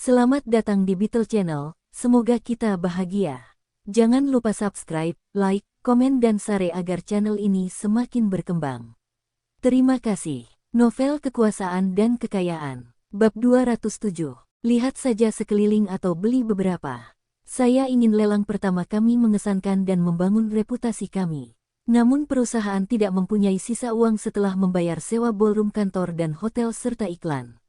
Selamat datang di Beetle Channel, semoga kita bahagia. Jangan lupa subscribe, like, komen dan share agar channel ini semakin berkembang. Terima kasih. Novel Kekuasaan dan Kekayaan. Bab 207. Lihat saja sekeliling atau beli beberapa. Saya ingin lelang pertama kami mengesankan dan membangun reputasi kami. Namun perusahaan tidak mempunyai sisa uang setelah membayar sewa ballroom kantor dan hotel serta iklan.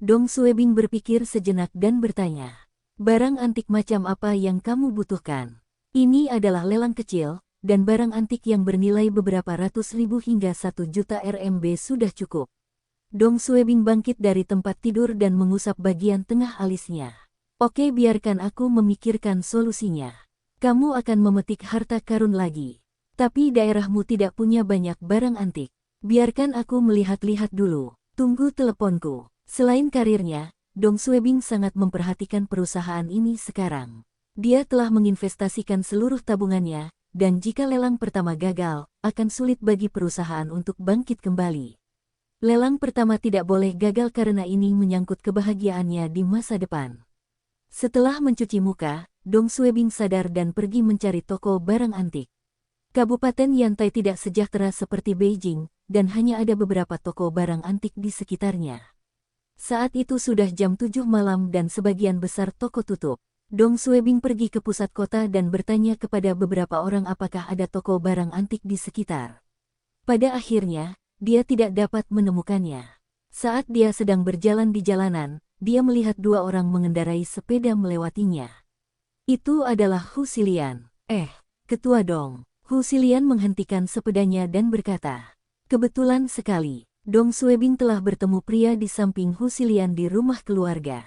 Dong Suebing berpikir sejenak dan bertanya, barang antik macam apa yang kamu butuhkan? Ini adalah lelang kecil, dan barang antik yang bernilai beberapa ratus ribu hingga 1 juta RMB sudah cukup. Dong Suebing bangkit dari tempat tidur dan mengusap bagian tengah alisnya. Oke, biarkan aku memikirkan solusinya. Kamu akan memetik harta karun lagi. Tapi daerahmu tidak punya banyak barang antik. Biarkan aku melihat-lihat dulu. Tunggu teleponku. Selain karirnya, Dong Suebing sangat memperhatikan perusahaan ini sekarang. Dia telah menginvestasikan seluruh tabungannya, dan jika lelang pertama gagal, akan sulit bagi perusahaan untuk bangkit kembali. Lelang pertama tidak boleh gagal karena ini menyangkut kebahagiaannya di masa depan. Setelah mencuci muka, Dong Suebing sadar dan pergi mencari toko barang antik. Kabupaten Yantai tidak sejahtera seperti Beijing, dan hanya ada beberapa toko barang antik di sekitarnya. Saat itu sudah jam 7 malam dan sebagian besar toko tutup. Dong Suebing pergi ke pusat kota dan bertanya kepada beberapa orang apakah ada toko barang antik di sekitar. Pada akhirnya, dia tidak dapat menemukannya. Saat dia sedang berjalan di jalanan, dia melihat dua orang mengendarai sepeda melewatinya. Itu adalah Hu Xilian. Ketua Dong. Hu Xilian menghentikan sepedanya dan berkata, kebetulan sekali. Dong Suebing telah bertemu pria di samping Hu Xilian di rumah keluarga.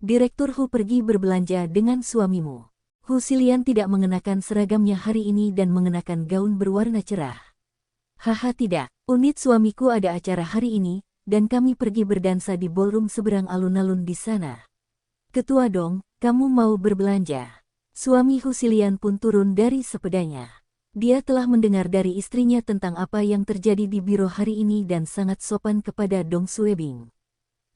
Direktur Hu pergi berbelanja dengan suamimu. Hu Xilian tidak mengenakan seragamnya hari ini dan mengenakan gaun berwarna cerah. Haha, tidak, unit suamiku ada acara hari ini, dan kami pergi berdansa di ballroom seberang alun-alun di sana. Ketua Dong, kamu mau berbelanja? Suami Hu Xilian pun turun dari sepedanya. Dia telah mendengar dari istrinya tentang apa yang terjadi di biro hari ini dan sangat sopan kepada Dong Suebing.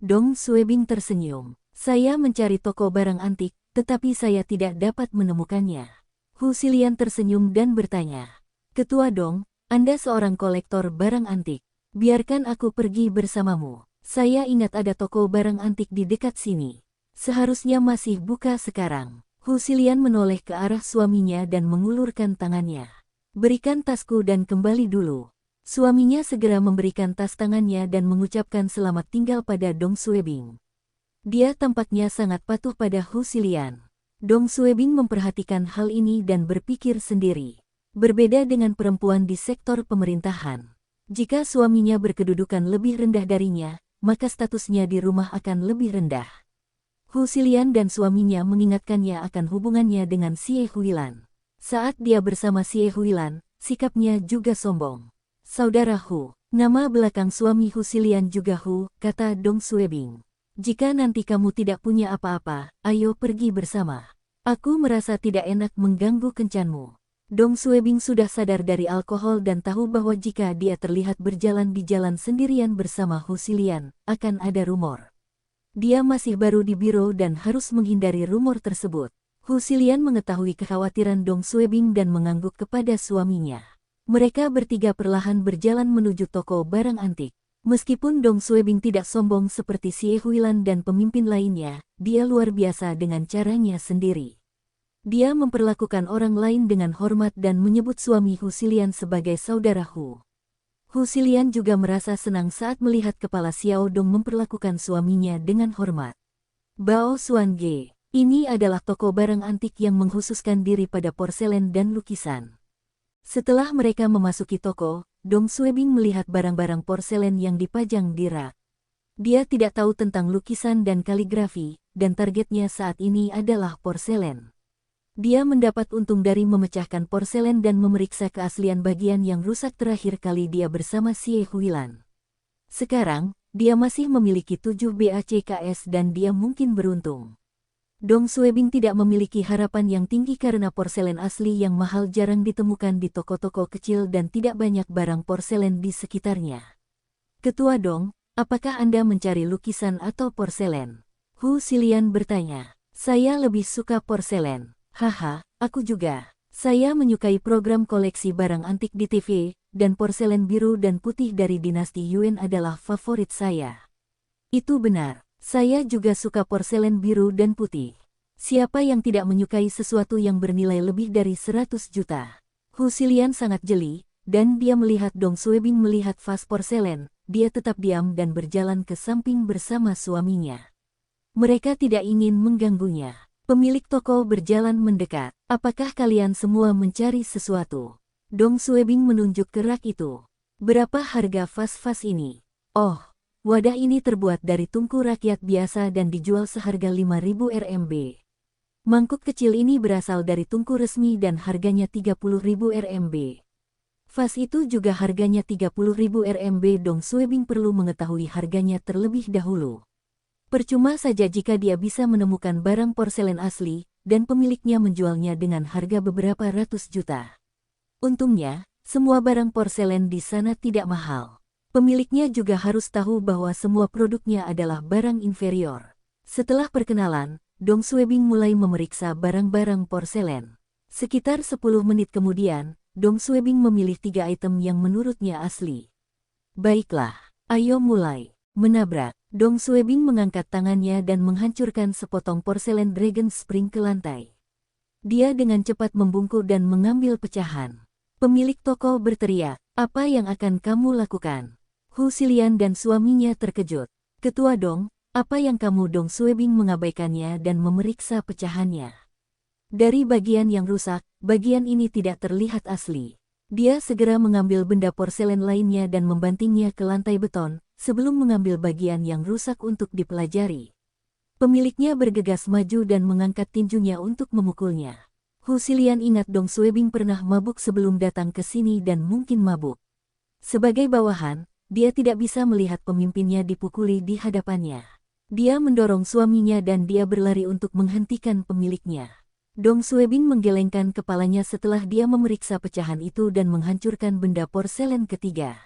Dong Suebing tersenyum. Saya mencari toko barang antik, tetapi saya tidak dapat menemukannya. Hu Xilian tersenyum dan bertanya, Ketua Dong, Anda seorang kolektor barang antik. Biarkan aku pergi bersamamu. Saya ingat ada toko barang antik di dekat sini. Seharusnya masih buka sekarang. Hu Xilian menoleh ke arah suaminya dan mengulurkan tangannya. Berikan tasku dan kembali dulu. Suaminya segera memberikan tas tangannya dan mengucapkan selamat tinggal pada Dong Suebing. Dia tampaknya sangat patuh pada Hu Xilian. Dong Suebing memperhatikan hal ini dan berpikir sendiri. Berbeda dengan perempuan di sektor pemerintahan. Jika suaminya berkedudukan lebih rendah darinya, maka statusnya di rumah akan lebih rendah. Hu Xilian dan suaminya mengingatkannya akan hubungannya dengan Xie Huilan. Saat dia bersama Xie Huilan, sikapnya juga sombong. Saudara Hu, nama belakang suami Hu Xilian juga Hu, kata Dong Suebing. Jika nanti kamu tidak punya apa-apa, ayo pergi bersama. Aku merasa tidak enak mengganggu kencanmu. Dong Suebing sudah sadar dari alkohol dan tahu bahwa jika dia terlihat berjalan di jalan sendirian bersama Hu Xilian, akan ada rumor. Dia masih baru di biro dan harus menghindari rumor tersebut. Hu Xilian mengetahui kekhawatiran Dong Suebing dan mengangguk kepada suaminya. Mereka bertiga perlahan berjalan menuju toko barang antik. Meskipun Dong Suebing tidak sombong seperti Xie Huilan dan pemimpin lainnya, dia luar biasa dengan caranya sendiri. Dia memperlakukan orang lain dengan hormat dan menyebut suami Hu Xilian sebagai saudara Hu. Hu Xilian juga merasa senang saat melihat kepala Xiao Dong memperlakukan suaminya dengan hormat. Bao Xuan Ge. Ini adalah toko barang antik yang mengkhususkan diri pada porselen dan lukisan. Setelah mereka memasuki toko, Dong Suebing melihat barang-barang porselen yang dipajang di rak. Dia tidak tahu tentang lukisan dan kaligrafi, dan targetnya saat ini adalah porselen. Dia mendapat untung dari memecahkan porselen dan memeriksa keaslian bagian yang rusak terakhir kali dia bersama Xie Huilan. Sekarang, dia masih memiliki 7 BACKS dan dia mungkin beruntung. Dong Suebing tidak memiliki harapan yang tinggi karena porselen asli yang mahal jarang ditemukan di toko-toko kecil dan tidak banyak barang porselen di sekitarnya. Ketua Dong, apakah Anda mencari lukisan atau porselen? Hu Xilian bertanya. Saya lebih suka porselen. Haha, aku juga. Saya menyukai program koleksi barang antik di TV, dan porselen biru dan putih dari dinasti Yuan adalah favorit saya. Itu benar. Saya juga suka porselen biru dan putih. Siapa yang tidak menyukai sesuatu yang bernilai lebih dari 100 juta? Hu Xilian sangat jeli, dan dia melihat Dong Suebing melihat vas porselen. Dia tetap diam dan berjalan ke samping bersama suaminya. Mereka tidak ingin mengganggunya. Pemilik toko berjalan mendekat. Apakah kalian semua mencari sesuatu? Dong Suebing menunjuk ke rak itu. Berapa harga vas-vas ini? Oh, wadah ini terbuat dari tungku rakyat biasa dan dijual seharga 5.000 RMB. Mangkuk kecil ini berasal dari tungku resmi dan harganya 30.000 RMB. Vas itu juga harganya 30.000 RMB. Dong Suebing perlu mengetahui harganya terlebih dahulu. Percuma saja jika dia bisa menemukan barang porselen asli, dan pemiliknya menjualnya dengan harga beberapa ratus juta. Untungnya, semua barang porselen di sana tidak mahal. Pemiliknya juga harus tahu bahwa semua produknya adalah barang inferior. Setelah perkenalan, Dong Suebing mulai memeriksa barang-barang porselen. Sekitar 10 menit kemudian, Dong Suebing memilih 3 item yang menurutnya asli. Baiklah, ayo mulai. Menabrak. Dong Suebing mengangkat tangannya dan menghancurkan sepotong porselen Dragon Spring ke lantai. Dia dengan cepat membungkuk dan mengambil pecahan. Pemilik toko berteriak, "Apa yang akan kamu lakukan?" Hu Xilian dan suaminya terkejut. "Ketua Dong, apa yang kamu?" Dong Suebing mengabaikannya dan memeriksa pecahannya. Dari bagian yang rusak, bagian ini tidak terlihat asli. Dia segera mengambil benda porselen lainnya dan membantingnya ke lantai beton, sebelum mengambil bagian yang rusak untuk dipelajari. Pemiliknya bergegas maju dan mengangkat tinjunya untuk memukulnya. Hu Xilian ingat Dong Suebing pernah mabuk sebelum datang ke sini dan mungkin mabuk. Sebagai bawahan, dia tidak bisa melihat pemimpinnya dipukuli di hadapannya. Dia mendorong suaminya dan dia berlari untuk menghentikan pemiliknya. Dong Suebing menggelengkan kepalanya setelah dia memeriksa pecahan itu dan menghancurkan benda porselen ketiga.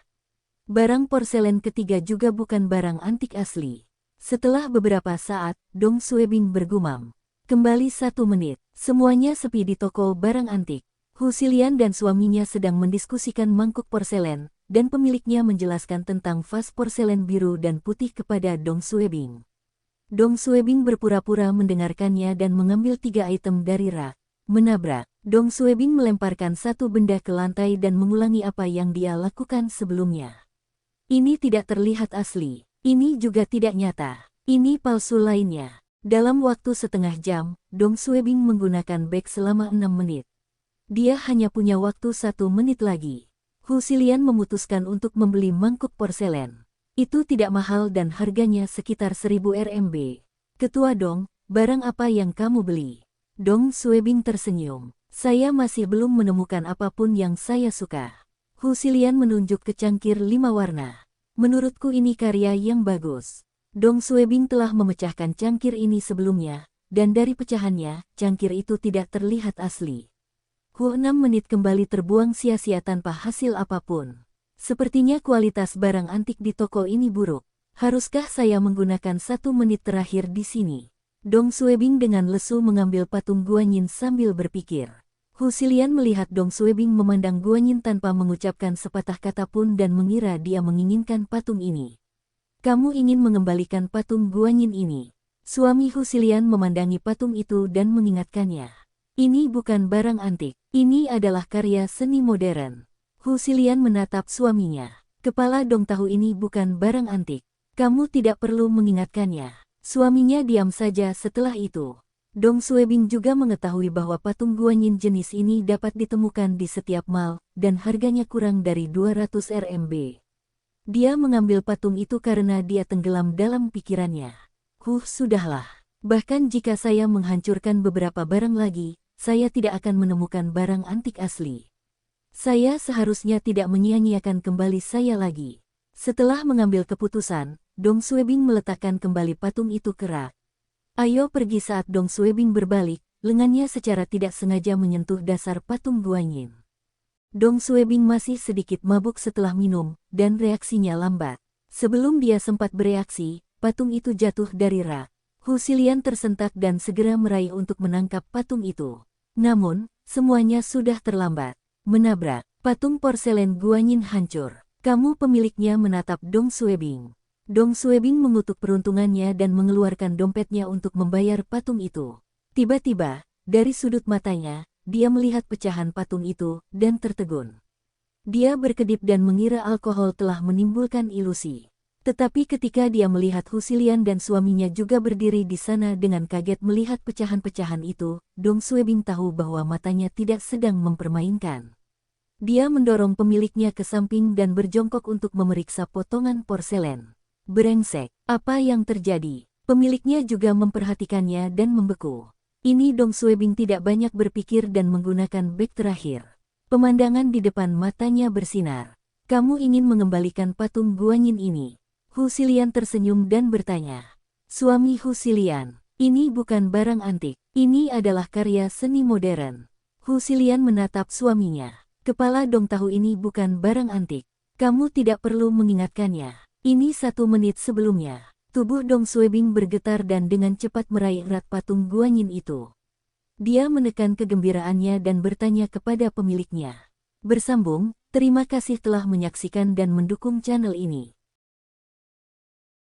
Barang porselen ketiga juga bukan barang antik asli. Setelah beberapa saat, Dong Suebing bergumam. Kembali 1 menit, semuanya sepi di toko barang antik. Hu Xilian dan suaminya sedang mendiskusikan mangkuk porselen, dan pemiliknya menjelaskan tentang vas porselen biru dan putih kepada Dong Suebing. Dong Suebing berpura-pura mendengarkannya dan mengambil 3 item dari rak. Menabrak. Dong Suebing melemparkan satu benda ke lantai dan mengulangi apa yang dia lakukan sebelumnya. Ini tidak terlihat asli. Ini juga tidak nyata. Ini palsu lainnya. Dalam waktu setengah jam, Dong Suebing menggunakan bag selama 6 menit. Dia hanya punya waktu 1 menit lagi. Hu Xilian memutuskan untuk membeli mangkuk porselen. Itu tidak mahal dan harganya sekitar 1.000 RMB. Ketua Dong, barang apa yang kamu beli? Dong Suebing tersenyum. Saya masih belum menemukan apapun yang saya suka. Hu Xilian menunjuk ke cangkir 5 warna. Menurutku ini karya yang bagus. Dong Suebing telah memecahkan cangkir ini sebelumnya, dan dari pecahannya, cangkir itu tidak terlihat asli. 6 menit kembali terbuang sia-sia tanpa hasil apapun. Sepertinya kualitas barang antik di toko ini buruk. Haruskah saya menggunakan 1 menit terakhir di sini? Dong Suebing dengan lesu mengambil patung Guanyin sambil berpikir. Hu Xilian melihat Dong Suebing memandang Guanyin tanpa mengucapkan sepatah kata pun dan mengira dia menginginkan patung ini. Kamu ingin mengembalikan patung Guanyin ini? Suami Hu Xilian memandangi patung itu dan mengingatkannya. Ini bukan barang antik. Ini adalah karya seni modern. Hu Xilian menatap suaminya. Kepala Dong tahu ini bukan barang antik. Kamu tidak perlu mengingatkannya. Suaminya diam saja setelah itu. Dong Suebing juga mengetahui bahwa patung Guanyin jenis ini dapat ditemukan di setiap mall, dan harganya kurang dari 200 RMB. Dia mengambil patung itu karena dia tenggelam dalam pikirannya. Sudahlah. Bahkan jika saya menghancurkan beberapa barang lagi, saya tidak akan menemukan barang antik asli. Saya seharusnya tidak menyia-nyiakan kembali saya lagi. Setelah mengambil keputusan, Dong Suebing meletakkan kembali patung itu ke rak. Ayo pergi. Saat Dong Suebing berbalik, lengannya secara tidak sengaja menyentuh dasar patung Guanyin. Dong Suebing masih sedikit mabuk setelah minum, dan reaksinya lambat. Sebelum dia sempat bereaksi, patung itu jatuh dari rak. Hu Xilian tersentak dan segera meraih untuk menangkap patung itu. Namun, semuanya sudah terlambat. Menabrak, patung porselen Guanyin hancur. Kamu pemiliknya, menatap Dong Suebing. Dong Suebing mengutuk peruntungannya dan mengeluarkan dompetnya untuk membayar patung itu. Tiba-tiba, dari sudut matanya, dia melihat pecahan patung itu dan tertegun. Dia berkedip dan mengira alkohol telah menimbulkan ilusi. Tetapi ketika dia melihat Hu Xilian dan suaminya juga berdiri di sana dengan kaget melihat pecahan-pecahan itu, Dong Suebing tahu bahwa matanya tidak sedang mempermainkan. Dia mendorong pemiliknya ke samping dan berjongkok untuk memeriksa potongan porselen. Brengsek, apa yang terjadi? Pemiliknya juga memperhatikannya dan membeku. Ini Dong Suebing tidak banyak berpikir dan menggunakan bek terakhir. Pemandangan di depan matanya bersinar. Kamu ingin mengembalikan patung Guanyin ini? Hu Xilian tersenyum dan bertanya. Suami Hu Xilian, ini bukan barang antik. Ini adalah karya seni modern. Hu Xilian menatap suaminya. Kepala Dong tahu ini bukan barang antik. Kamu tidak perlu mengingatkannya. Ini 1 menit sebelumnya. Tubuh Dong Suebing bergetar dan dengan cepat meraih erat patung Guanyin itu. Dia menekan kegembiraannya dan bertanya kepada pemiliknya. Bersambung, terima kasih telah menyaksikan dan mendukung channel ini.